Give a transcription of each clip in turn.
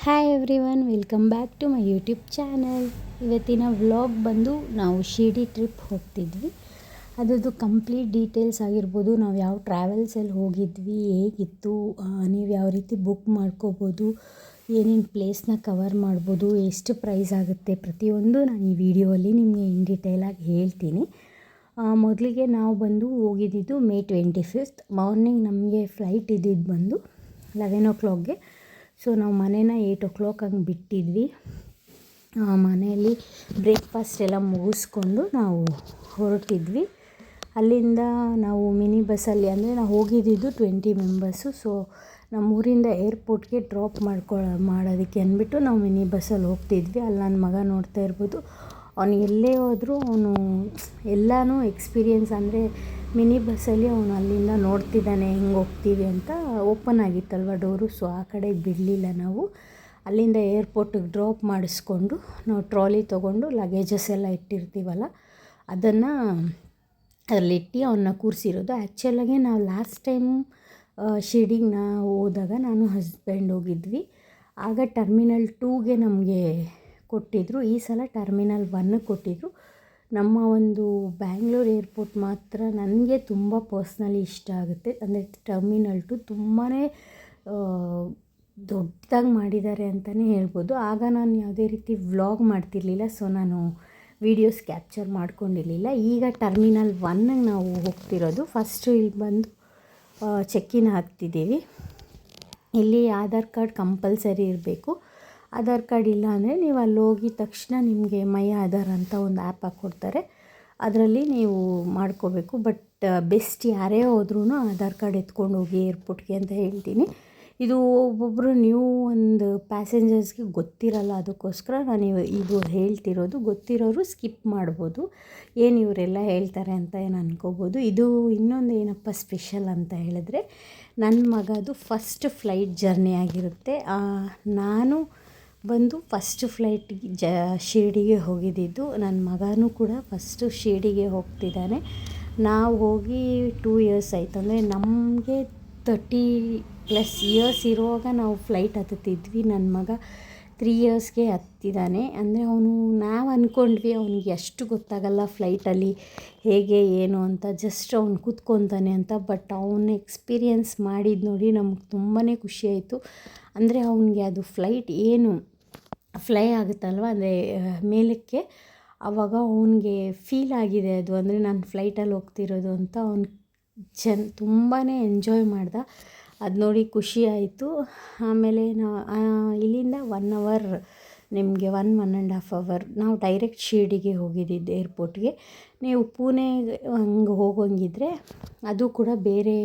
Hi everyone, welcome back to my YouTube channel. ಇವತ್ತಿನ vlog ಬಂದು ನಾವು ಶಿರ್ಡಿ ಟ್ರಿಪ್ ಹೋಗ್ತಿದ್ವಿ. ಅದರದ್ದು ಕಂಪ್ಲೀಟ್ ಡೀಟೇಲ್ಸ್ ಆಗಿರ್ಬೋದು, ನಾವು ಯಾವ ಟ್ರಾವೆಲ್ಸಲ್ಲಿ ಹೋಗಿದ್ವಿ, ಹೇಗಿತ್ತು, ನೀವು ಯಾವ ರೀತಿ ಬುಕ್ ಮಾಡ್ಕೋಬೋದು, ಏನೇನು ಪ್ಲೇಸ್ನ ಕವರ್ ಮಾಡ್ಬೋದು, ಎಷ್ಟು ಪ್ರೈಸ್ ಆಗುತ್ತೆ, ಪ್ರತಿಯೊಂದು ನಾನು ಈ ವಿಡಿಯೋಲ್ಲಿ ನಿಮಗೆ ಇನ್ ಡೀಟೇಲಾಗಿ ಹೇಳ್ತೀನಿ. ಮೊದಲಿಗೆ ನಾವು ಬಂದು ಹೋಗಿದ್ದಿದ್ದು ಮೇ 25 ಮಾರ್ನಿಂಗ್. ನಮಗೆ ಫ್ಲೈಟ್ ಇದ್ದಿದ್ದು ಬಂದು 11 o'clockಗೆ. ಸೊ ನಾವು ಮನೇನ 8 o'clock ಹಂಗೆ ಬಿಟ್ಟಿದ್ವಿ. ಮನೆಯಲ್ಲಿ ಬ್ರೇಕ್ಫಾಸ್ಟ್ ಎಲ್ಲ ಮುಗಿಸ್ಕೊಂಡು ನಾವು ಹೊರಟಿದ್ವಿ. ಅಲ್ಲಿಂದ ನಾವು ಮಿನಿ ಬಸ್ಸಲ್ಲಿ, ಅಂದರೆ ನಾವು ಹೋಗಿದ್ದಿದ್ದು 20 ಮೆಂಬರ್ಸು. ಸೊ ನಮ್ಮೂರಿಂದ ಏರ್ಪೋರ್ಟ್ಗೆ ಡ್ರಾಪ್ ಮಾಡೋದಕ್ಕೆ ಅಂದ್ಬಿಟ್ಟು ನಾವು ಮಿನಿ ಬಸ್ಸಲ್ಲಿ ಹೋಗ್ತಿದ್ವಿ. ಅಲ್ಲಿ ನನ್ನ ಮಗ ನೋಡ್ತಾ ಇರ್ಬೋದು, ಅವನು ಎಲ್ಲೇ ಹೋದರೂ ಅವನು ಎಲ್ಲನೂ ಎಕ್ಸ್ಪೀರಿಯೆನ್ಸ್, ಅಂದರೆ ಮಿನಿ ಬಸ್ಸಲ್ಲಿ ಅವನು ಅಲ್ಲಿಂದ ನೋಡ್ತಿದ್ದಾನೆ ಹೆಂಗೆ ಹೋಗ್ತೀವಿ ಅಂತ. ಓಪನ್ ಆಗಿತ್ತಲ್ವ ಡೋರು, ಸೊ ಆ ಕಡೆಗೆ ಬಿಡಲಿಲ್ಲ. ನಾವು ಅಲ್ಲಿಂದ ಏರ್ಪೋರ್ಟಿಗೆ ಡ್ರಾಪ್ ಮಾಡಿಸ್ಕೊಂಡು ನಾವು ಟ್ರಾಲಿ ತೊಗೊಂಡು ಲಗೇಜಸ್ ಎಲ್ಲ ಇಟ್ಟಿರ್ತೀವಲ್ಲ ಅದನ್ನು ಅಲ್ಲಿಟ್ಟು ಅವನ್ನ ಕೂರಿಸಿರೋದು. ಆ್ಯಕ್ಚುಲಾಗಿ ನಾವು ಲಾಸ್ಟ್ ಟೈಮ್ ಶಿರ್ಡಿಗೆ ಹೋದಾಗ ನಾನು ಹಸ್ಬೆಂಡ್ ಹೋಗಿದ್ವಿ. ಆಗ ಟರ್ಮಿನಲ್ 2ಗೆ ನಮಗೆ ಕೊಟ್ಟಿದ್ದರು. ಈ ಸಲ ಟರ್ಮಿನಲ್ 1ಗೆ ಕೊಟ್ಟಿದ್ದರು. ನಮ್ಮ ಒಂದು ಬ್ಯಾಂಗ್ಳೂರು ಏರ್ಪೋರ್ಟ್ ಮಾತ್ರ ನನಗೆ ತುಂಬ ಪರ್ಸ್ನಲಿ ಇಷ್ಟ ಆಗುತ್ತೆ. ಅಂದರೆ ಟರ್ಮಿನಲ್ 2 ತುಂಬಾ ದೊಡ್ಡದಾಗಿ ಮಾಡಿದ್ದಾರೆ ಅಂತಲೇ ಹೇಳ್ಬೋದು. ಆಗ ನಾನು ಯಾವುದೇ ರೀತಿ ವ್ಲಾಗ್ ಮಾಡ್ತಿರ್ಲಿಲ್ಲ, ಸೊ ನಾನು ವೀಡಿಯೋಸ್ ಕ್ಯಾಪ್ಚರ್ ಮಾಡ್ಕೊಂಡಿರಲಿಲ್ಲ. ಈಗ ಟರ್ಮಿನಲ್ 1ಗೆ ನಾವು ಹೋಗ್ತಿರೋದು. ಫಸ್ಟು ಇಲ್ಲಿ ಬಂದು ಚೆಕ್ಕಿನ್ ಹಾಕ್ತಿದ್ದೀವಿ. ಇಲ್ಲಿ ಆಧಾರ್ ಕಾರ್ಡ್ ಕಂಪಲ್ಸರಿ ಇರಬೇಕು. ಆಧಾರ್ ಕಾರ್ಡ್ ಇಲ್ಲ ಅಂದರೆ ನೀವು ಅಲ್ಲಿ ಹೋಗಿದ ತಕ್ಷಣ ನಿಮಗೆ ಮೈ ಆಧಾರ್ ಅಂತ ಒಂದು ಆ್ಯಪ್ ಹಾಕ್ಕೊಡ್ತಾರೆ, ಅದರಲ್ಲಿ ನೀವು ಮಾಡ್ಕೋಬೇಕು. ಬಟ್ ಬೆಸ್ಟ್ ಯಾರೇ ಹೋದ್ರೂ ಆಧಾರ್ ಕಾರ್ಡ್ ಎತ್ಕೊಂಡು ಹೋಗಿ ಏರ್ಪೋರ್ಟ್ಗೆ ಅಂತ ಹೇಳ್ತೀನಿ. ಇದು ಒಬ್ಬೊಬ್ಬರು ನ್ಯೂ ಒಂದು ಪ್ಯಾಸೆಂಜರ್ಸ್ಗೆ ಗೊತ್ತಿರಲ್ಲ, ಅದಕ್ಕೋಸ್ಕರ ನಾನು ಇದು ಹೇಳ್ತಿರೋದು. ಗೊತ್ತಿರೋರು ಸ್ಕಿಪ್ ಮಾಡ್ಬೋದು, ಏನು ಇವರೆಲ್ಲ ಹೇಳ್ತಾರೆ ಅಂತ ಏನು ಅನ್ಕೋಬೋದು. ಇದು ಇನ್ನೊಂದು ಏನಪ್ಪ ಸ್ಪೆಷಲ್ ಅಂತ ಹೇಳಿದ್ರೆ, ನನ್ನ ಮಗದು ಫಸ್ಟ್ ಫ್ಲೈಟ್ ಜರ್ನಿ ಆಗಿರುತ್ತೆ. ನಾನು ಬಂದು ಫಸ್ಟ್ ಫ್ಲೈಟಿಗೆ ಶಿರ್ಡಿಗೆ ಹೋಗಿದ್ದಿದ್ದು. ನನ್ನ ಮಗನೂ ಕೂಡ ಫಸ್ಟು ಶಿರ್ಡಿಗೆ ಹೋಗ್ತಿದ್ದಾನೆ. ನಾವು ಹೋಗಿ 2 years ಆಯಿತು. ಅಂದರೆ ನಮಗೆ 30+ years ಇರುವಾಗ ನಾವು ಫ್ಲೈಟ್ ಹತ್ತುತ್ತಿದ್ವಿ. ನನ್ನ ಮಗ 3 yearsಗೆ ಹತ್ತಿದ್ದಾನೆ. ಅಂದರೆ ನಾವು ಅಂದ್ಕೊಂಡ್ವಿ ಅವನಿಗೆ ಅಷ್ಟು ಗೊತ್ತಾಗಲ್ಲ ಫ್ಲೈಟಲ್ಲಿ ಹೇಗೆ ಏನು ಅಂತ, ಜಸ್ಟ್ ಅವ್ನು ಕೂತ್ಕೊತಾನೆ ಅಂತ. ಬಟ್ ಅವನು ಎಕ್ಸ್ಪೀರಿಯೆನ್ಸ್ ಮಾಡಿದ್ದು ನೋಡಿ ನಮ್ಗೆ ತುಂಬಾ ಖುಷಿಯಾಯಿತು. ಅಂದರೆ ಅವನಿಗೆ ಅದು ಫ್ಲೈಟ್ ಏನು ಫ್ಲೈ ಆಗುತ್ತಲ್ವ, ಅಂದರೆ ಮೇಲಕ್ಕೆ, ಆವಾಗ ಅವನಿಗೆ ಫೀಲ್ ಆಗಿದೆ ಅದು, ಅಂದರೆ ನಾನು ಫ್ಲೈಟಲ್ಲಿ ಹೋಗ್ತಿರೋದು ಅಂತ. ಅವ್ನು ತುಂಬಾ ಎಂಜಾಯ್ ಮಾಡ್ದ. ಅದು ನೋಡಿ ಖುಷಿ ಆಯಿತು. ಆಮೇಲೆ ಇಲ್ಲಿಂದ 1 hour, ನಿಮಗೆ 1.5 hour ನಾವು ಡೈರೆಕ್ಟ್ ಶಿರ್ಡಿಗೆ ಹೋಗಿದ್ದಿದ್ದು ಏರ್ಪೋರ್ಟ್ಗೆ. ನೀವು ಪುಣೆಗೆ ಹಂಗೆ ಹೋಗೋಂಗಿದ್ರೆ ಅದು ಕೂಡ ಬೇರೆ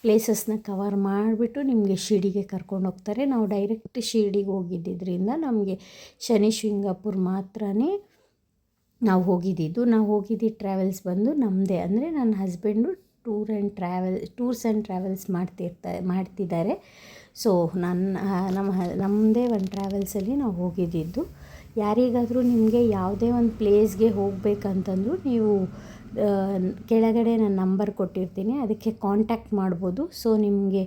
ಪ್ಲೇಸಸ್ನ ಕವರ್ ಮಾಡಿಬಿಟ್ಟು ನಿಮಗೆ ಶಿರ್ಡಿಗೆ ಕರ್ಕೊಂಡು ಹೋಗ್ತಾರೆ. ನಾವು ಡೈರೆಕ್ಟ್ ಶಿರ್ಡಿಗೆ ಹೋಗಿದ್ದರಿಂದ ನಮಗೆ ಶನಿ ಶಿಂಗಾಪುರ್ ಮಾತ್ರನೇ ನಾವು ಹೋಗಿದ್ದಿದ್ದು. ನಾವು ಹೋಗಿದ್ದಿದ್ದು ಟ್ರಾವೆಲ್ಸ್ ಬಂದು ನಮ್ಮದೇ, ಅಂದರೆ ನನ್ನ ಹಸ್ಬೆಂಡು ಟೂರ್ಸ್ ಆ್ಯಂಡ್ ಟ್ರಾವೆಲ್ಸ್ ಮಾಡ್ತಿದ್ದಾರೆ. ಸೊ ನಮ್ಮದೇ ಒಂದು ಟ್ರಾವೆಲ್ಸಲ್ಲಿ ನಾವು ಹೋಗಿದ್ದಿದ್ದು. ಯಾರಿಗಾದರೂ ನಿಮಗೆ ಯಾವುದೇ ಒಂದು ಪ್ಲೇಸ್ಗೆ ಹೋಗಬೇಕಂತಂದ್ರೂ ನೀವು ಕೆಳಗಡೆ ನಾನು ನಂಬರ್ ಕೊಟ್ಟಿರ್ತೀನಿ, ಅದಕ್ಕೆ ಕಾಂಟ್ಯಾಕ್ಟ್ ಮಾಡ್ಬೋದು. ಸೊ ನಿಮಗೆ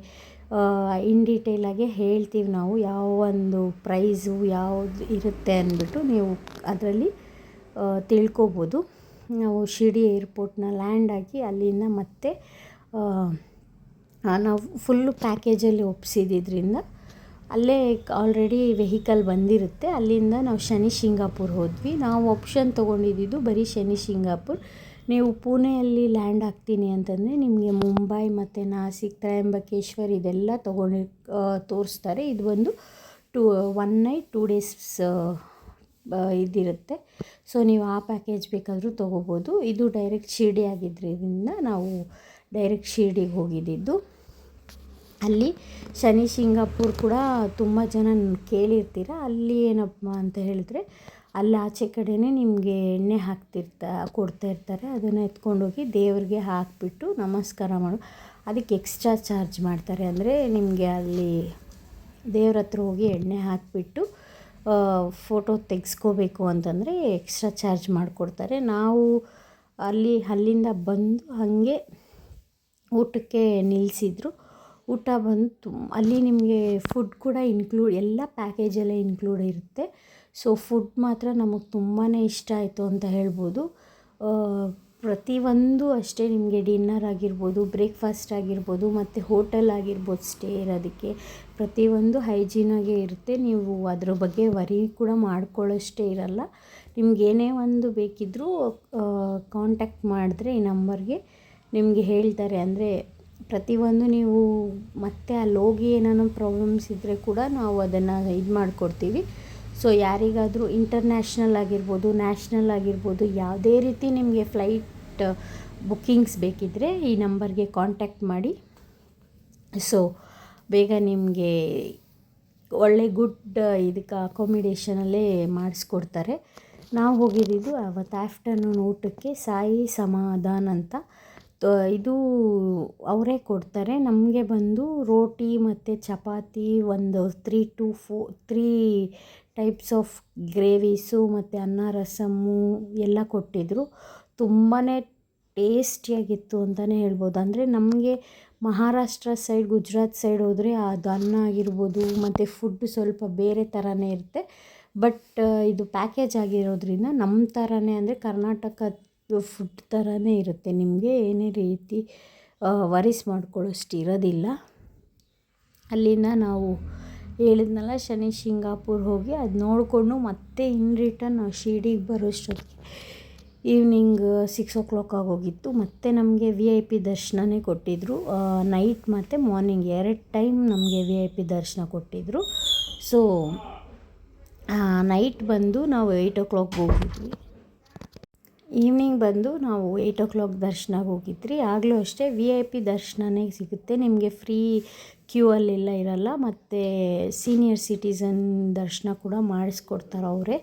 ಇನ್ ಡೀಟೇಲಾಗಿ ಹೇಳ್ತೀವಿ ನಾವು ಯಾವ ಒಂದು ಪ್ರೈಸು ಯಾವುದು ಇರುತ್ತೆ ಅಂದ್ಬಿಟ್ಟು ನೀವು ಅದರಲ್ಲಿ ತಿಳ್ಕೊಬೋದು. ನಾವು ಶಿರ್ಡಿ ಏರ್ಪೋರ್ಟ್ನ ಲ್ಯಾಂಡ್ ಆಗಿ ಅಲ್ಲಿಂದ ಮತ್ತೆ ನಾವು ಫುಲ್ಲು ಪ್ಯಾಕೇಜಲ್ಲಿ ಒಪ್ಪಿಸಿದ್ರಿಂದ ಅಲ್ಲೇ ಆಲ್ರೆಡಿ ವೆಹಿಕಲ್ ಬಂದಿರುತ್ತೆ. ಅಲ್ಲಿಂದ ನಾವು ಶನಿ ಶಿಂಗಾಪುರ್ ಹೋದ್ವಿ. ನಾವು ಆಪ್ಷನ್ ತೊಗೊಂಡಿದ್ದು ಬರೀ ಶನಿ ಶಿಂಗಾಪುರ್. ನೀವು ಪುಣೆಯಲ್ಲಿ ಲ್ಯಾಂಡ್ ಆಗ್ತೀನಿ ಅಂತಂದರೆ ನಿಮಗೆ ಮುಂಬೈ ಮತ್ತು ನಾಸಿಕ್, ತ್ರಯಂಬಕೇಶ್ವರ್ ಇದೆಲ್ಲ ತೋರಿಸ್ತಾರೆ. ಇದು ಒಂದು 1 night 2 days ಇದಿರುತ್ತೆ. ಸೊ ನೀವು ಆ ಪ್ಯಾಕೇಜ್ ಬೇಕಾದರೂ ತೊಗೋಬೋದು. ಇದು ಡೈರೆಕ್ಟ್ ಶಿರ್ಡಿ ಆಗಿದ್ದರಿಂದ ನಾವು ಡೈರೆಕ್ಟ್ ಶಿರ್ಡಿಗೆ ಹೋಗಿದ್ದಿದ್ದು. ಅಲ್ಲಿ ಶನಿ ಶಿಂಗಾಪುರ್ ಕೂಡ ತುಂಬ ಜನ ಕೇಳಿರ್ತೀರ. ಅಲ್ಲಿ ಏನಪ್ಪ ಅಂತ ಹೇಳಿದ್ರೆ, ಅಲ್ಲಿ ಆಚೆ ಕಡೆಯೇ ನಿಮಗೆ ಎಣ್ಣೆ ಕೊಡ್ತಾ ಇರ್ತಾರೆ. ಅದನ್ನು ಎತ್ಕೊಂಡೋಗಿ ದೇವ್ರಿಗೆ ಹಾಕಿಬಿಟ್ಟು ನಮಸ್ಕಾರ ಮಾಡು. ಅದಕ್ಕೆ ಎಕ್ಸ್ಟ್ರಾ ಚಾರ್ಜ್ ಮಾಡ್ತಾರೆ. ಅಂದರೆ ನಿಮಗೆ ಅಲ್ಲಿ ದೇವ್ರ ಹತ್ರ ಹೋಗಿ ಎಣ್ಣೆ ಹಾಕಿಬಿಟ್ಟು ಫೋಟೋ ತೆಗೆಸ್ಕೋಬೇಕು ಅಂತಂದರೆ ಎಕ್ಸ್ಟ್ರಾ ಚಾರ್ಜ್ ಮಾಡಿಕೊಡ್ತಾರೆ. ನಾವು ಅಲ್ಲಿಂದ ಬಂದು ಹಾಗೆ ಊಟಕ್ಕೆ ನಿಲ್ಲಿಸಿದ್ರು. ಊಟ ಬಂದು ಅಲ್ಲಿ ನಿಮಗೆ ಫುಡ್ ಕೂಡ ಎಲ್ಲ ಪ್ಯಾಕೇಜಲ್ಲೇ ಇನ್ಕ್ಲೂಡ್ ಇರುತ್ತೆ. ಸೊ ಫುಡ್ ಮಾತ್ರ ನಮಗೆ ತುಂಬಾ ಇಷ್ಟ ಆಯಿತು ಅಂತ ಹೇಳ್ಬೋದು. ಪ್ರತಿಯೊಂದು ಅಷ್ಟೇ ನಿಮಗೆ ಡಿನ್ನರ್ ಆಗಿರ್ಬೋದು, ಬ್ರೇಕ್ಫಾಸ್ಟ್ ಆಗಿರ್ಬೋದು ಮತ್ತು ಹೋಟೆಲ್ ಆಗಿರ್ಬೋದು, ಸ್ಟೇ ಇರೋದಕ್ಕೆ ಪ್ರತಿಯೊಂದು ಹೈಜೀನಾಗೇ ಇರುತ್ತೆ. ನೀವು ಅದ್ರ ಬಗ್ಗೆ ವರಿ ಕೂಡ ಮಾಡ್ಕೊಳ್ಳೋಷ್ಟೇ ಇರಲ್ಲ. ನಿಮ್ಗೆ ಏನೇ ಒಂದು ಬೇಕಿದ್ದರೂ ಕಾಂಟ್ಯಾಕ್ಟ್ ಮಾಡಿದ್ರೆ ಈ ನಂಬರ್ಗೆ ನಿಮಗೆ ಹೇಳ್ತಾರೆ. ಅಂದರೆ ಪ್ರತಿಯೊಂದು ನೀವು ಮತ್ತೆ ಅಲ್ಲಿ ಹೋಗಿ ಏನಾದ್ರು ಪ್ರಾಬ್ಲಮ್ಸ್ ಇದ್ದರೆ ಕೂಡ ನಾವು ಅದನ್ನು ಇದು ಮಾಡಿಕೊಡ್ತೀವಿ. ಸೊ ಯಾರಿಗಾದರೂ ಇಂಟರ್ನ್ಯಾಷ್ನಲ್ ಆಗಿರ್ಬೋದು, ನ್ಯಾಷನಲ್ ಆಗಿರ್ಬೋದು, ಯಾವುದೇ ರೀತಿ ನಿಮಗೆ ಫ್ಲೈಟ್ ಬುಕ್ಕಿಂಗ್ಸ್ ಬೇಕಿದ್ದರೆ ಈ ನಂಬರ್ಗೆ ಕಾಂಟ್ಯಾಕ್ಟ್ ಮಾಡಿ. ಸೊ ಬೇಗ ನಿಮಗೆ ಒಳ್ಳೆ ಗುಡ್ ಇದಕ್ಕೆ ಅಕೊಮಿಡೇಷನಲ್ಲೇ ಮಾಡಿಸ್ಕೊಡ್ತಾರೆ. ನಾವು ಹೋಗಿದ್ದು ಅವತ್ತು ಆಫ್ಟರ್ನೂನ್ ಊಟಕ್ಕೆ ಸಾಯಿ ಸಮಾಧಾನ್ ಅಂತ. ಇದು ಅವರೇ ಕೊಡ್ತಾರೆ. ನಮಗೆ ಬಂದು ರೋಟಿ ಮತ್ತು ಚಪಾತಿ, ಒಂದು 3 ಟೈಪ್ಸ್ ಆಫ್ ಗ್ರೇವೀಸು ಮತ್ತು ಅನ್ನ ರಸಮ್ಮು ಎಲ್ಲ ಕೊಟ್ಟಿದ್ದರು. ತುಂಬಾ ಟೇಸ್ಟಿಯಾಗಿತ್ತು ಅಂತಲೇ ಹೇಳ್ಬೋದು. ಅಂದರೆ ನಮಗೆ ಮಹಾರಾಷ್ಟ್ರ ಸೈಡ್, ಗುಜರಾತ್ ಸೈಡ್ ಹೋದರೆ ಅದು ಅನ್ನ ಆಗಿರ್ಬೋದು ಮತ್ತು ಫುಡ್ ಸ್ವಲ್ಪ ಬೇರೆ ಥರನೇ ಇರುತ್ತೆ. ಬಟ್ ಇದು ಪ್ಯಾಕೇಜ್ ಆಗಿರೋದ್ರಿಂದ ನಮ್ಮ ಥರನೇ, ಅಂದರೆ ಕರ್ನಾಟಕದ ಫುಡ್ ಥರನೇ ಇರುತ್ತೆ. ನಿಮಗೆ ಏನೇ ರೀತಿ ವರೀಸ್ ಮಾಡ್ಕೊಳ್ಳೋಷ್ಟು ಇರೋದಿಲ್ಲ. ಅಲ್ಲಿಂದ ನಾವು ಹೇಳಿದ್ನಲ್ಲ ಶನಿ ಶಿಂಗಾಪುರ್ ಹೋಗಿ ಅದು ನೋಡಿಕೊಂಡು ಮತ್ತೆ ಇನ್ ರಿಟರ್ನ್ ನಾವು ಶಿರ್ಡಿಗೆ ಬರೋಷ್ಟೊತ್ತಿಗೆ ಈವ್ನಿಂಗ್ 6 o'clock ಆಗೋಗಿತ್ತು. ಮತ್ತು ನಮಗೆ VIP ದರ್ಶನನೇ ಕೊಟ್ಟಿದ್ದರು. ನೈಟ್ ಮತ್ತು ಮಾರ್ನಿಂಗ್ 2 ಟೈಮ್ ನಮಗೆ VIP ದರ್ಶನ ಕೊಟ್ಟಿದ್ದರು. ಸೊ ನೈಟ್ ಬಂದು ನಾವು 8 o'clock ಹೋಗಿದ್ವಿ. ಈವ್ನಿಂಗ್ ಬಂದು ನಾವು 8 o'clock ದರ್ಶನಕ್ಕೆ ಹೋಗಿದ್ರಿ. ಆಗಲೂ ಅಷ್ಟೇ VIP ದರ್ಶನನೇ ಸಿಗುತ್ತೆ ನಿಮಗೆ, ಫ್ರೀ ಕ್ಯೂ ಅಲ್ಲೆಲ್ಲ ಇರಲ್ಲ. ಮತ್ತು ಸೀನಿಯರ್ ಸಿಟಿಸನ್ ದರ್ಶನ ಕೂಡ ಮಾಡಿಸ್ಕೊಡ್ತಾರೆ ಅವರೇ.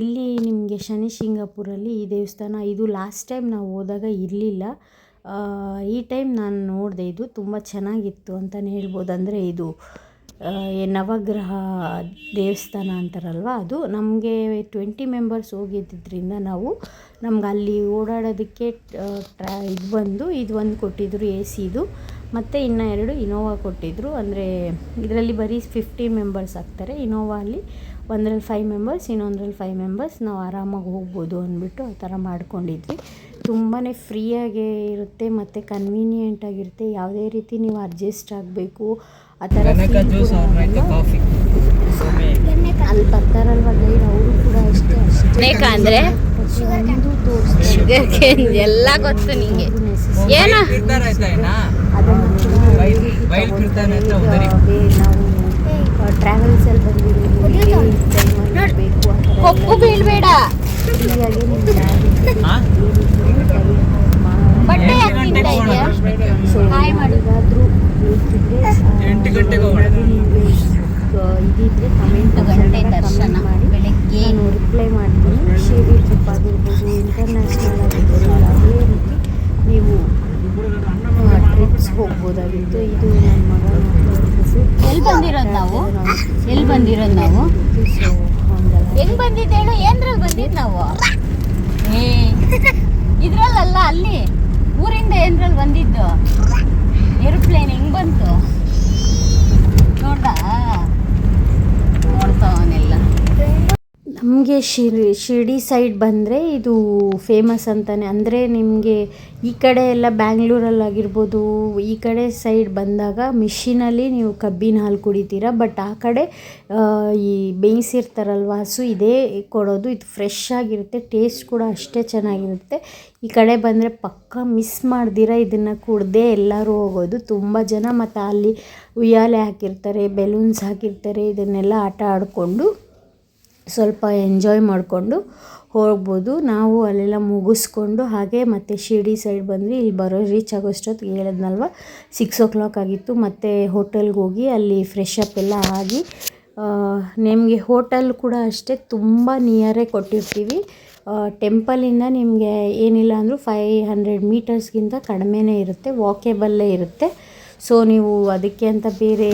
ಇಲ್ಲಿ ನಿಮಗೆ ಶನಿ ಶಿಂಗಾಪುರಲ್ಲಿ ಈ ದೇವಸ್ಥಾನ, ಇದು ಲಾಸ್ಟ್ ಟೈಮ್ ನಾವು ಹೋದಾಗ ಇರಲಿಲ್ಲ. ಈ ಟೈಮ್ ನಾನು ನೋಡಿದೆ, ಇದು ತುಂಬ ಚೆನ್ನಾಗಿತ್ತು ಅಂತಲೇ ಹೇಳ್ಬೋದು. ಅಂದರೆ ಇದು ನವಗ್ರಹ ದೇವಸ್ಥಾನ ಅಂತಾರಲ್ವ, ಅದು ನಮಗೆ 20 ಮೆಂಬರ್ಸ್ ಹೋಗಿದ್ದರಿಂದ ನಮ್ಗೆ ಅಲ್ಲಿ ಓಡಾಡೋದಕ್ಕೆ ಇದು ಒಂದು ಕೊಟ್ಟಿದ್ದರು AC ಮತ್ತು ಇನ್ನು 2 ಇನೋವಾ ಕೊಟ್ಟಿದ್ದರು. ಅಂದರೆ ಇದರಲ್ಲಿ ಬರೀ 15 ಮೆಂಬರ್ಸ್ ಆಗ್ತಾರೆ. ಇನೋವಾಲಿ ಒಂದರಲ್ಲಿ 5 ಮೆಂಬರ್ಸ್, ಇನ್ನೊಂದರಲ್ಲಿ 5 ಮೆಂಬರ್ಸ್ ನಾವು ಆರಾಮಾಗಿ ಹೋಗ್ಬೋದು ಅಂದ್ಬಿಟ್ಟು ಆ ಥರ ಮಾಡ್ಕೊಂಡಿದ್ವಿ. ತುಂಬಾ ಫ್ರೀಯಾಗೇ ಇರುತ್ತೆ ಮತ್ತು ಕನ್ವೀನಿಯೆಂಟಾಗಿರುತ್ತೆ. ಯಾವುದೇ ರೀತಿ ನೀವು ಅಡ್ಜಸ್ಟ್ ಆಗಬೇಕು ಆ ಥರ ಅಲ್ಲಿ ಬರ್ತಾರಲ್ವ ಗೈಡ್, ಅವರು ಕೂಡ ಅಷ್ಟೇ ಅಂದರೆ ಎಲ್ಲ ಗೊತ್ತು ನಿಮಗೆ ಏನು ನಾವು ಟ್ರಾವೆಲ್ಸಲ್ಲಿ ಬಂದಿರಬೇಕು ಕೊಪ್ಪು ಬೀಳ್ಬೇಡ ಬಟ್ಟೆ ಸೊ ಮಾಡಿದಾದ್ರೂ 8 ಗಂಟೆಗೆ ಇದಿದ್ರೆ ಕಮೆಂಟ್ ದರ್ಶನ ಮಾಡಿ ಬೆಳಗ್ಗೆ ನಾನು ರಿಪ್ಲೈ ಮಾಡ್ತೀನಿ. ಶಿರ್ಡಿ ಟ್ರಿಪ್ ಆಗಿರ್ಬೋದು, ಇಂಟರ್ನ್ಯಾಷನಲ್ ಆಗಿರ್ಬೋದು, ಯಾವುದೇ ರೀತಿ ನೀವು ಟ್ರಿಪ್ಸ್ ಹೋಗ್ಬೋದಾಗಿತ್ತು. ಇದು ನನ್ನ ಮಗ ಎಲ್ಲಿ ಬಂದಿರೋದು ನಾವು ಹೆಂಗೆ ಬಂದಿದ್ದು ಹೇಳು, ಏನ್ರಲ್ಲಿ ಬಂದಿದ್ದು ನಾವು? ಇದ್ರಲ್ಲ, ಅಲ್ಲಿ ಊರಿಂದ ಏನ್ರಲ್ಲಿ ಬಂದಿದ್ದು ಏರೋಪ್ಲೇನ್ ಹೆಂಗೆ ಬಂತು ನೋಡ್ತಾವನೆಲ್ಲ. ನಮಗೆ ಶಿರ್ಡಿ ಸೈಡ್ ಬಂದರೆ ಇದು ಫೇಮಸ್ ಅಂತಲೇ. ಅಂದರೆ ನಿಮಗೆ ಈ ಕಡೆ ಎಲ್ಲ ಬ್ಯಾಂಗ್ಳೂರಲ್ಲಾಗಿರ್ಬೋದು, ಈ ಕಡೆ ಸೈಡ್ ಬಂದಾಗ ಮಿಷಿನಲ್ಲಿ ನೀವು ಕಬ್ಬಿನ ಹಾಲು ಕುಡಿತೀರ. ಬಟ್ ಆ ಕಡೆ ಈ ಬೇಯಿಸಿರ್ತಾರಲ್ವ ಹಸು, ಇದೇ ಕೊಡೋದು. ಇದು ಫ್ರೆಶ್ ಆಗಿರುತ್ತೆ, ಟೇಸ್ಟ್ ಕೂಡ ಅಷ್ಟೇ ಚೆನ್ನಾಗಿರುತ್ತೆ. ಈ ಕಡೆ ಬಂದರೆ ಪಕ್ಕ ಮಿಸ್ ಮಾಡ್ದಿರ ಇದನ್ನು ಕುಡ್ದೇ ಎಲ್ಲರೂ ಹೋಗೋದು ತುಂಬ ಜನ. ಮತ್ತು ಅಲ್ಲಿ ಉಯ್ಯಾಲೆ ಹಾಕಿರ್ತಾರೆ, ಬೆಲೂನ್ಸ್ ಹಾಕಿರ್ತಾರೆ, ಇದನ್ನೆಲ್ಲ ಆಟ ಆಡಿಕೊಂಡು ಸ್ವಲ್ಪ ಎಂಜಾಯ್ ಮಾಡಿಕೊಂಡು ಹೋಗ್ಬೋದು. ನಾವು ಅಲ್ಲೆಲ್ಲ ಮುಗಿಸ್ಕೊಂಡು ಹಾಗೆ ಮತ್ತೆ ಶಿರ್ಡಿ ಸೈಡ್ ಬಂದ್ವಿ. ಇಲ್ಲಿ ರೀಚ್ ಆಗೋಷ್ಟೊತ್ತಿಗೆ ಹೇಳಿದ್ನಲ್ವ 6 o'clock ಆಗಿತ್ತು. ಮತ್ತು ಹೋಟೆಲ್ಗೆ ಹೋಗಿ ಅಲ್ಲಿ ಫ್ರೆಶ್ ಅಪ್ ಎಲ್ಲ ಆಗಿ, ನಿಮಗೆ ಹೋಟೆಲ್ ಕೂಡ ಅಷ್ಟೇ ತುಂಬ ನಿಯರೇ ಕೊಟ್ಟಿರ್ತೀವಿ. ಟೆಂಪಲಿಂದ ನಿಮಗೆ ಏನಿಲ್ಲ ಅಂದರೂ 500 ಮೀಟರ್ಸ್ಗಿಂತ ಕಡಿಮೆನೇ ಇರುತ್ತೆ, ವಾಕೇಬಲ್ಲೇ ಇರುತ್ತೆ. ಸೊ ನೀವು ಅದಕ್ಕೆ ಅಂತ ಬೇರೆ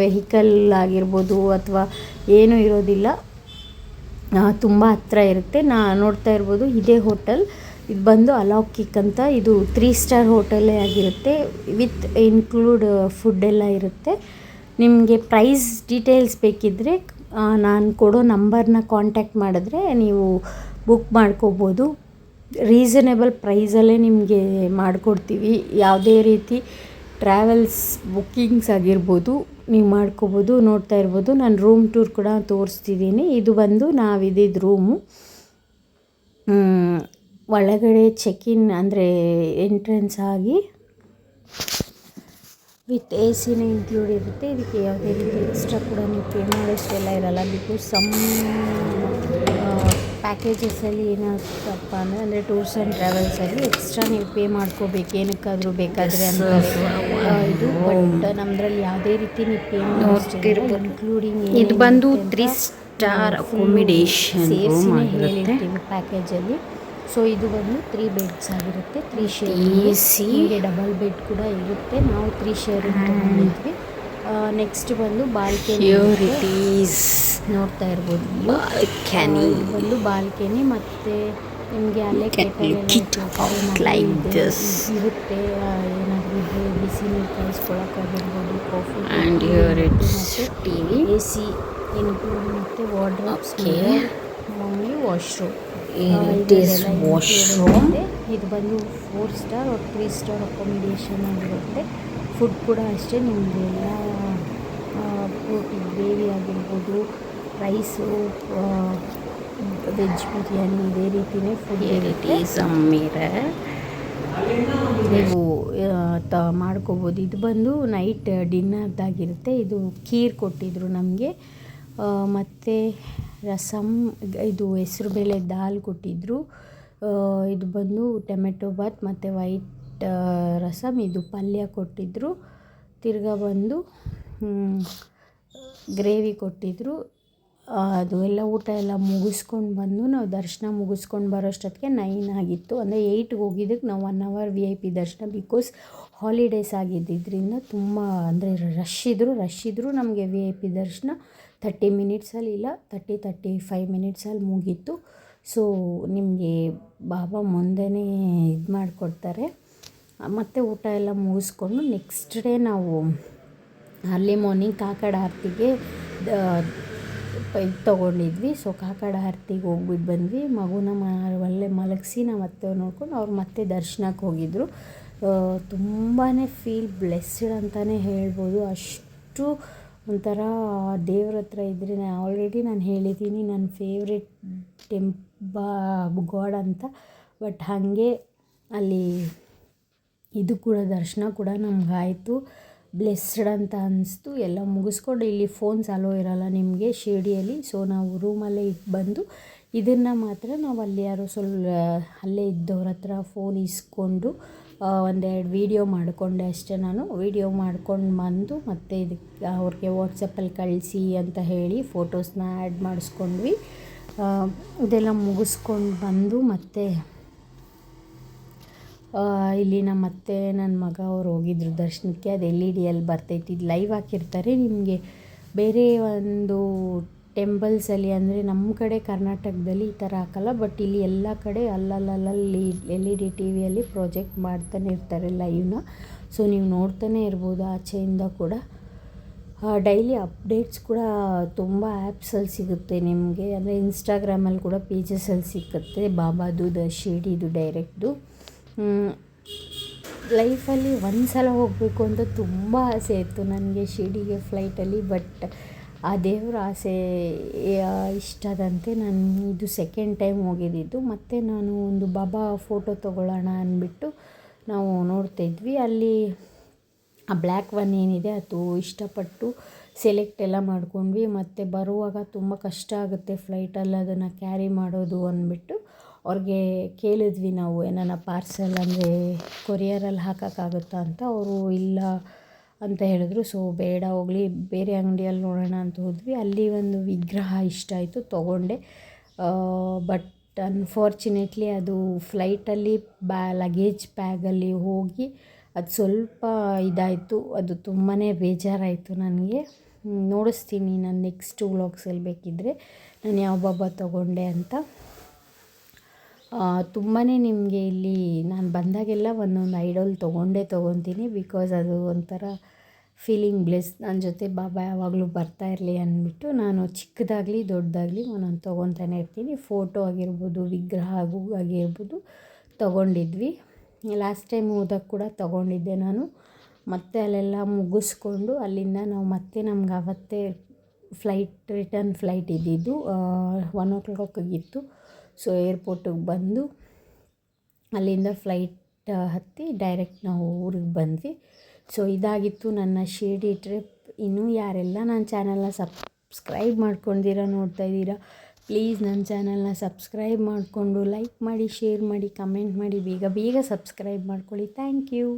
ವೆಹಿಕಲ್ ಆಗಿರ್ಬೋದು ಅಥವಾ ಏನೂ ಇರೋದಿಲ್ಲ, ತುಂಬ ಹತ್ರ ಇರುತ್ತೆ. ನೋಡ್ತಾ ಇರ್ಬೋದು ಇದೇ ಹೋಟೆಲ್. ಇದು ಬಂದು ಅಲೌಕಿಕ್ ಅಂತ, ಇದು 3 ಸ್ಟಾರ್ ಹೋಟೆಲೇ ಆಗಿರುತ್ತೆ, ವಿತ್ ಇನ್ಕ್ಲೂಡ್ ಫುಡ್ ಎಲ್ಲ ಇರುತ್ತೆ. ನಿಮಗೆ ಪ್ರೈಸ್ ಡೀಟೇಲ್ಸ್ ಬೇಕಿದ್ದರೆ ನಾನು ಕೊಡೋ ನಂಬರ್ನ ಕಾಂಟ್ಯಾಕ್ಟ್ ಮಾಡಿದ್ರೆ ನೀವು ಬುಕ್ ಮಾಡ್ಕೋಬೋದು. ರೀಸನೇಬಲ್ ಪ್ರೈಸಲ್ಲೇ ನಿಮಗೆ ಮಾಡಿಕೊಡ್ತೀವಿ. ಯಾವುದೇ ರೀತಿ ಟ್ರಾವೆಲ್ಸ್ ಬುಕ್ಕಿಂಗ್ಸ್ ಆಗಿರ್ಬೋದು ನೀವು ಮಾಡ್ಕೋಬೋದು. ನೋಡ್ತಾ ಇರ್ಬೋದು, ನಾನು ರೂಮ್ ಟೂರ್ ಕೂಡ ತೋರಿಸ್ತಿದ್ದೀನಿ. ಇದು ಬಂದು ನಾವಿದ್ದಿದ್ದು ರೂಮು. ಒಳಗಡೆ ಚೆಕ್-ಇನ್ ಅಂದರೆ ಎಂಟ್ರೆನ್ಸ್ ಆಗಿ ವಿತ್ ಎ ಸಿನೇ ಇನ್ಕ್ಲೂಡ್ ಇರುತ್ತೆ. ಇದಕ್ಕೆ ಯಾವುದೇ ರೀತಿ ಎಕ್ಸ್ಟ್ರಾ ಕೂಡ ನೀವು ಪೇ ಮಾಡೋಷ್ಟೆಲ್ಲ ಇರಲ್ಲ. ಬಿಕಾಸ್ ಸಮ್ ಪ್ಯಾಕೇಜಸಲ್ಲಿ ಏನಾಗುತ್ತಪ್ಪ ಅಂದರೆ ಟೂರ್ಸ್ ಆ್ಯಂಡ್ ಟ್ರಾವೆಲ್ಸಲ್ಲಿ ಎಕ್ಸ್ಟ್ರಾ ನೀವು ಪೇ ಮಾಡ್ಕೋಬೇಕು, ಏನಕ್ಕಾದರೂ ಬೇಕಾದರೆ ಅಂತ ಇದು. ಬಟ್ ನಮ್ಮದ್ರಲ್ಲಿ ಯಾವುದೇ ರೀತಿ ನೀವು ಪೇ ಮಾಡೋಷ್ಟಿರಲ್ಲ. ಇನ್ಕ್ಲೂಡಿಂಗ್ ಇದು ಬಂದು 3 ಸ್ಟಾರ್ ಅಕೊಮಿಡೇಷನ್ ಸೇರಿಸಿನೇ ಹೇಳಿರ್ತೀವಿ ಪ್ಯಾಕೇಜಲ್ಲಿ. ಸೊ ಇದು ಬಂದು 3 ಬೆಡ್ಸ್ ಆಗಿರುತ್ತೆ, 3 ಶೇರಿಂಗ್. ಹೀಗೆ ಡಬಲ್ ಬೆಡ್ ಕೂಡ ಇರುತ್ತೆ. ನಾವು 3 ಶೇರಿಂಗ್ ತಗೊಂಡಿದ್ವಿ. ನೆಕ್ಸ್ಟ್ ಬಂದು ಬಾಲ್ಕನಿ ನೋಡ್ತಾ ಇರ್ಬೋದು. ಇದು ಬಂದು ಬಾಲ್ಕನಿ, ಮತ್ತು ನಿಮಗೆ ಅಲ್ಲೇ ಇರುತ್ತೆ. ಏನಾದರೂ ಇದ್ದರೆ ಬಿಸಿ ನೀರು ಕಾಯಿಸ್ಕೊಳಕ್ಕಾಗಿರ್ಬೋದು, ಕಾಫಿ, ಎ ಸಿ ಇನ್ಕ್ಲೂಡ್, ಮತ್ತು ವಾರ್ಡ್ರೋಬ್ಸ್, ಓನ್ಲಿ ವಾಶ್ರೂಮ್. ಇದು ಬಂದು 4 ಸ್ಟಾರ್ or 3 ಸ್ಟಾರ್ ಅಕೊಮಿಡೇಷನ್ ಆಗಿರುತ್ತೆ. ಫುಡ್ ಕೂಡ ಅಷ್ಟೇ, ನಿಮಗೆಲ್ಲ ಪ್ರೋಟೀನ್ ಗ್ರೇವಿ ಆಗಿರ್ಬೋದು, ರೈಸು, ವೆಜ್ ಬಿರಿಯಾನಿ, ಇದೇ ರೀತಿಯೇ ಫುಡ್ ಇರುತ್ತೆ. ನೀವು ಮಾಡ್ಕೋಬೋದು. ಇದು ಬಂದು ನೈಟ್ ಡಿನ್ನರ್ದಾಗಿರುತ್ತೆ. ಇದು ಖೀರ್ ಕೊಟ್ಟಿದ್ದರು ನಮಗೆ, ಮತ್ತು ರಸಮ್, ಇದು ಹೆಸರುಬೇಳೆ ದಾಲ್ ಕೊಟ್ಟಿದ್ದರು. ಇದು ಬಂದು ಟೊಮೆಟೊ ಬಾತ್ ಮತ್ತು ವೈಟ್ ರಸಮ್, ಇದು ಪಲ್ಯ ಕೊಟ್ಟಿದ್ದರು. ತಿರ್ಗಾ ಬಂದು ಗ್ರೇವಿ ಕೊಟ್ಟಿದ್ದರು. ಅದು ಎಲ್ಲ ಊಟ ಎಲ್ಲ ಮುಗಿಸ್ಕೊಂಡು ಬಂದು ನಾವು ದರ್ಶನ ಮುಗಿಸ್ಕೊಂಡು ಬರೋಷ್ಟೊತ್ತಿಗೆ 9 ಆಗಿತ್ತು. ಅಂದರೆ 8ಗೆ ಹೋಗಿದ್ದಕ್ಕೆ ನಾವು 1 hour VIP ದರ್ಶನ. ಬಿಕಾಸ್ ಹಾಲಿಡೇಸ್ ಆಗಿದ್ದರಿಂದ ತುಂಬ ಅಂದರೆ ರಶ್ ಇದ್ದರು. ನಮಗೆ VIP ದರ್ಶನ 30 ಮಿನಿಟ್ಸಲ್ಲಿ ಇಲ್ಲ 35 ಮಿನಿಟ್ಸಲ್ಲಿ ಮುಗೀತು. ಸೊ ನಿಮಗೆ ಬಾಬಾ ಮುಂದೆನೇ ಇದು ಮಾಡಿಕೊಡ್ತಾರೆ. ಮತ್ತು ಊಟ ಎಲ್ಲ ಮುಗಿಸ್ಕೊಂಡು ನೆಕ್ಸ್ಟ್ ಡೇ ನಾವು ಅರ್ಲಿ ಮಾರ್ನಿಂಗ್ ಕಾಕಡ ಆರತಿಗೆ ಇದು ತೊಗೊಂಡಿದ್ವಿ. ಸೊ ಕಾಕಡ ಆರತಿಗೆ ಹೋಗ್ಬಿಟ್ಟು ಬಂದ್ವಿ. ಮಗುನ ಒಳ್ಳೆ ಮಲಗಿಸಿ ನಾವು ಮತ್ತೆ ನೋಡ್ಕೊಂಡು ಅವ್ರು ಮತ್ತೆ ದರ್ಶನಕ್ಕೆ ಹೋಗಿದ್ದರು. ತುಂಬಾ ಫೀಲ್ ಬ್ಲೆಸ್ಡ್ ಅಂತಲೇ ಹೇಳ್ಬೋದು. ಅಷ್ಟು ಒಂಥರ ದೇವ್ರ ಹತ್ರ ಇದ್ದರೆ, ಆಲ್ರೆಡಿ ನಾನು ಹೇಳಿದ್ದೀನಿ ನನ್ನ ಫೇವ್ರೆಟ್ ಗಾಡ್ ಅಂತ. ಬಟ್ ಹಾಗೆ ಅಲ್ಲಿ ಇದು ಕೂಡ ದರ್ಶನ ಕೂಡ ನಮಗಾಯಿತು. ಬ್ಲೆಸ್ಡ್ ಅಂತ ಅನಿಸ್ತು. ಎಲ್ಲ ಮುಗಿಸ್ಕೊಂಡು, ಇಲ್ಲಿ ಫೋನ್ಸ್ ಅಲೋ ಇರೋಲ್ಲ ನಿಮಗೆ ಶಿರ್ಡಿಯಲ್ಲಿ. ಸೊ ನಾವು ರೂಮಲ್ಲೇ ಇಟ್ಟು ಬಂದು ಇದನ್ನು ಮಾತ್ರ ನಾವು ಅಲ್ಲಿ ಯಾರೋ ಅಲ್ಲೇ ಇದ್ದವ್ರ ಹತ್ರ ಫೋನ್ ಇಸ್ಕೊಂಡು ಒಂದೆರಡು ವೀಡಿಯೋ ಮಾಡಿಕೊಂಡೆ ಅಷ್ಟೇ. ನಾನು ವೀಡಿಯೋ ಮಾಡ್ಕೊಂಡು ಬಂದು ಮತ್ತು ಇದಕ್ಕೆ ಅವ್ರಿಗೆ ವಾಟ್ಸಪ್ಪಲ್ಲಿ ಕಳಿಸಿ ಅಂತ ಹೇಳಿ ಫೋಟೋಸ್ನ ಆ್ಯಡ್ ಮಾಡಿಸ್ಕೊಂಡ್ವಿ. ಇದೆಲ್ಲ ಮುಗಿಸ್ಕೊಂಡು ಬಂದು ಮತ್ತು ಇಲ್ಲಿ ನಮ್ಮ ಅತ್ತೆ ನನ್ನ ಮಗ ಅವ್ರು ಹೋಗಿದ್ರು ದರ್ಶನಕ್ಕೆ. ಅದು LED ಬರ್ತೈತಿ, ಇದು ಲೈವ್ ಹಾಕಿರ್ತಾರೆ. ನಿಮಗೆ ಬೇರೆ ಒಂದು ಟೆಂಪಲ್ಸಲ್ಲಿ ಅಂದರೆ ನಮ್ಮ ಕಡೆ ಕರ್ನಾಟಕದಲ್ಲಿ ಈ ಥರ ಹಾಕಲ್ಲ. ಬಟ್ ಇಲ್ಲಿ ಎಲ್ಲ ಕಡೆ ಅಲ್ಲಲ್ಲಿ LED TVಯಲ್ಲಿ ಪ್ರೊಜೆಕ್ಟ್ ಮಾಡ್ತಾನೆ ಇರ್ತಾರೆ ಲೈವ್ನ. ಸೊ ನೀವು ನೋಡ್ತಾನೆ ಇರ್ಬೋದು ಆಚೆಯಿಂದ ಕೂಡ. ಡೈಲಿ ಅಪ್ಡೇಟ್ಸ್ ಕೂಡ ತುಂಬ ಆ್ಯಪ್ಸಲ್ಲಿ ಸಿಗುತ್ತೆ ನಿಮಗೆ. ಅಂದರೆ ಇನ್ಸ್ಟಾಗ್ರಾಮಲ್ಲಿ ಕೂಡ ಪೇಜಸಲ್ಲಿ ಸಿಕ್ಕುತ್ತೆ ಬಾಬಾದು ಶಿರ್ಡಿದು ಡೈರೆಕ್ಟ್ದು. ಲೈಫಲ್ಲಿ ಒಂದು ಸಲ ಹೋಗಬೇಕು ಅಂತ ತುಂಬ ಆಸೆ ಇತ್ತು ನನಗೆ ಶಿರ್ಡಿಗೆ ಫ್ಲೈಟಲ್ಲಿ. ಬಟ್ ಆ ದೇವರ ಆಸೆ ಇಷ್ಟದಂತೆ ನಾನು ಇದು ಸೆಕೆಂಡ್ ಟೈಮ್ ಹೋಗಿದ್ದಿದ್ದು. ಮತ್ತು ನಾನು ಒಂದು ಬಾಬಾ ಫೋಟೋ ತೊಗೊಳ್ಳೋಣ ಅಂದ್ಬಿಟ್ಟು ನಾವು ನೋಡ್ತಾಯಿದ್ವಿ. ಅಲ್ಲಿ ಆ ಬ್ಲ್ಯಾಕ್ ಒನ್ ಏನಿದೆ ಅದು ಇಷ್ಟಪಟ್ಟು ಸೆಲೆಕ್ಟ್ ಎಲ್ಲ ಮಾಡ್ಕೊಂಡ್ವಿ. ಮತ್ತು ಬರುವಾಗ ತುಂಬ ಕಷ್ಟ ಆಗುತ್ತೆ ಫ್ಲೈಟಲ್ಲಿ ಅದನ್ನು ಕ್ಯಾರಿ ಮಾಡೋದು ಅಂದ್ಬಿಟ್ಟು ಅವ್ರಿಗೆ ಕೇಳಿದ್ವಿ ನಾವು, ಏನಾನ ಪಾರ್ಸೆಲ್ ಅಂದರೆ ಕೊರಿಯರಲ್ಲಿ ಹಾಕೋಕ್ಕಾಗುತ್ತಾ ಅಂತ. ಅವರು ಇಲ್ಲ ಅಂತ ಹೇಳಿದ್ರು. ಸೊ ಬೇಡ ಹೋಗಲಿ ಬೇರೆ ಅಂಗಡಿಯಲ್ಲಿ ನೋಡೋಣ ಅಂತ ಹೋದ್ವಿ. ಅಲ್ಲಿ ಒಂದು ವಿಗ್ರಹ ಇಷ್ಟ ಆಯಿತು, ತೊಗೊಂಡೆ. ಬಟ್ ಅನ್ಫಾರ್ಚುನೇಟ್ಲಿ ಅದು ಫ್ಲೈಟಲ್ಲಿ ಲಗೇಜ್ ಬ್ಯಾಗಲ್ಲಿ ಹೋಗಿ ಅದು ಸ್ವಲ್ಪ ಇದಾಯಿತು. ಅದು ತುಂಬಾ ಬೇಜಾರಾಯಿತು ನನಗೆ. ನೋಡಿಸ್ತೀನಿ ನಾನು ನೆಕ್ಸ್ಟ್ ವ್ಲಾಗ್ಸಲ್ಲಿ ಬೇಕಿದ್ದರೆ ನಾನು ಯಾವ ಬಾಬಾ ತೊಗೊಂಡೆ ಅಂತ. ತುಂಬಾ ನಿಮಗೆ ಇಲ್ಲಿ ನಾನು ಬಂದಾಗೆಲ್ಲ ಒಂದೊಂದು ಐಡಲ್ ತೊಗೊತೀನಿ, ಬಿಕಾಸ್ ಅದು ಒಂಥರ ಫೀಲಿಂಗ್ ಬ್ಲೆಸ್. ನನ್ನ ಜೊತೆ ಬಾಬಾ ಯಾವಾಗಲೂ ಬರ್ತಾ ಇರಲಿ ಅಂದ್ಬಿಟ್ಟು ನಾನು ಚಿಕ್ಕದಾಗಲಿ ದೊಡ್ಡದಾಗಲಿ ಒಂದೊಂದು ತೊಗೊತಾನೆ ಇರ್ತೀನಿ. ಫೋಟೋ ಆಗಿರ್ಬೋದು, ವಿಗ್ರಹ ಆಗಿರ್ಬೋದು ತೊಗೊಂಡಿದ್ವಿ. ಲಾಸ್ಟ್ ಟೈಮ್ ಹೋದಾಗ ಕೂಡ ತೊಗೊಂಡಿದ್ದೆ ನಾನು. ಮತ್ತೆ ಅಲ್ಲೆಲ್ಲ ಮುಗಿಸ್ಕೊಂಡು ಅಲ್ಲಿಂದ ನಾವು ಮತ್ತೆ ನಮ್ಗೆ ಅವತ್ತೇ ರಿಟರ್ನ್ ಫ್ಲೈಟ್ ಇದ್ದಿದ್ದು 1 o'clock. ಸೊ ಏರ್ಪೋರ್ಟಿಗೆ ಬಂದು ಅಲ್ಲಿಂದ ಫ್ಲೈಟ್ ಹತ್ತಿ ಡೈರೆಕ್ಟ್ ನಾವು ಊರಿಗೆ ಬಂದ್ವಿ. ಸೊ ಇದಾಗಿತ್ತು ನನ್ನ ಶಿರ್ಡಿ ಟ್ರಿಪ್. ಇನ್ನೂ ಯಾರೆಲ್ಲ ನನ್ನ ಚಾನಲ್ನ ಸಬ್ಸ್ಕ್ರೈಬ್ ಮಾಡ್ಕೊಂಡಿದ್ದೀರಾ ನೋಡ್ತಾ ಇದ್ದೀರಾ, ಪ್ಲೀಸ್ ನನ್ನ ಚಾನಲ್ನ ಸಬ್ಸ್ಕ್ರೈಬ್ ಮಾಡಿಕೊಂಡು ಲೈಕ್ ಮಾಡಿ, ಶೇರ್ ಮಾಡಿ, ಕಮೆಂಟ್ ಮಾಡಿ, ಬೇಗ ಬೇಗ ಸಬ್ಸ್ಕ್ರೈಬ್ ಮಾಡ್ಕೊಳ್ಳಿ. Thank you.